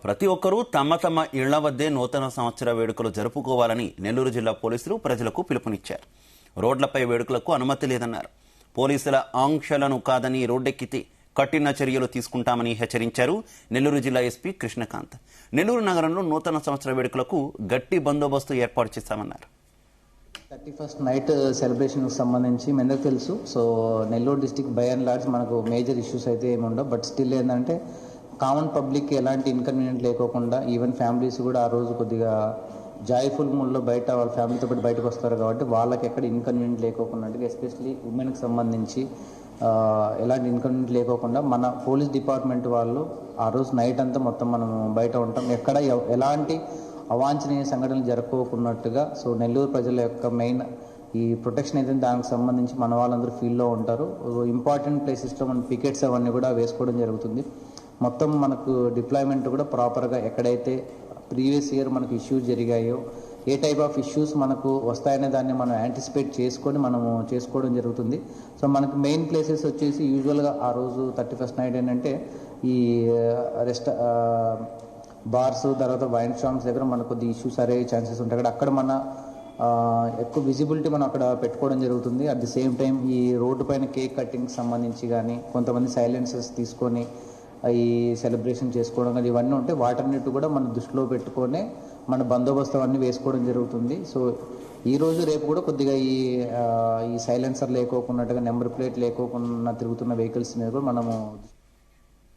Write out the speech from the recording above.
ప్రతి ఒక్కరూ తమ తమ ఇళ్ల వద్దే నూతన సంవత్సర వేడుకలు జరుపుకోవాలని నెల్లూరు జిల్లా పోలీసులు ప్రజలకు పిలుపునిచ్చారు. రోడ్లపై వేడుకలకు అనుమతి లేదన్నారు. పోలీసుల ఆంక్షలను కాదని రోడ్డెక్కితే కఠిన చర్యలు తీసుకుంటామని హెచ్చరించారు నెల్లూరు జిల్లా ఎస్పీ కృష్ణకాంత్. నెల్లూరు నగరంలో నూతన సంవత్సర వేడుకలకు గట్టి బందోబస్తు ఏర్పాటు చేశామన్నారు. 31st నైట్ సెలబ్రేషన్ సంబంధించి మీ అందరికీ తెలుసు. So Nellore district by and large మనకు మేజర్ ఇష్యూస్ అయితే ఏమి ఉండవు. బట్ స్టిల్ ఏంటంటే కామన్ పబ్లిక్కి ఎలాంటి ఇన్కన్వీనియంట్ లేకోకుండా ఈవెన్ ఫ్యామిలీస్ కూడా ఆ రోజు కొద్దిగా జాయ్ఫుల్ మూడ్లో బయట వాళ్ళ ఫ్యామిలీతో పాటు బయటకు వస్తారు కాబట్టి వాళ్ళకి ఎక్కడ ఇన్కన్వీనియంట్ లేకోకుండా ఎస్పెషలీ ఉమెన్కి సంబంధించి ఎలాంటి ఇన్కన్వీనియంట్ లేకోకుండా మన పోలీస్ డిపార్ట్మెంట్ వాళ్ళు ఆ రోజు నైట్ అంతా మొత్తం మనం బయట ఉంటాం. ఎక్కడ ఎలాంటి అవాంఛనీయ సంఘటనలు జరుపుకోకున్నట్టుగా. సో నెల్లూరు ప్రజల యొక్క మెయిన్ ఈ ప్రొటెక్షన్ అయితే దానికి సంబంధించి మన వాళ్ళందరూ ఫీల్డ్లో ఉంటారు. ఇంపార్టెంట్ ప్లేసెస్లో మన పికెట్స్ అవన్నీ కూడా వేసుకోవడం జరుగుతుంది. మొత్తం మనకు డిప్లాయ్మెంట్ కూడా ప్రాపర్గా ఎక్కడైతే ప్రీవియస్ ఇయర్ మనకు ఇష్యూస్ జరిగాయో ఏ టైప్ ఆఫ్ ఇష్యూస్ మనకు వస్తాయనే దాన్ని మనం యాంటిసిపేట్ చేసుకొని మనము చేసుకోవడం జరుగుతుంది. సో మనకు మెయిన్ ప్లేసెస్ వచ్చేసి యూజువల్గా ఆ రోజు 31st నైట్ ఏంటంటే ఈ బార్స్ తర్వాత వైన్ షాప్స్ దగ్గర మనకు కొద్ది ఇష్యూస్ అయ్యే ఛాన్సెస్ ఉంటాయి. అక్కడ మన ఎక్కువ విజిబిలిటీ మనం అక్కడ పెట్టుకోవడం జరుగుతుంది. అట్ ది సేమ్ టైం ఈ రోడ్డు పైన కేక్ కటింగ్ సంబంధించి కానీ కొంతమంది సైలెన్సెస్ తీసుకొని ఈ సెలబ్రేషన్ చేసుకోవడం కానీ ఇవన్నీ ఉంటే వాటన్నిటి కూడా మన దృష్టిలో పెట్టుకొని మన బందోబస్తు అన్నీ వేసుకోవడం జరుగుతుంది. సో ఈరోజు రేపు కూడా కొద్దిగా ఈ సైలెన్సర్ లేకోకున్నట్టుగా నెంబర్ ప్లేట్ లేకోకుండా తిరుగుతున్న వెహికల్స్ మీద కూడా మనము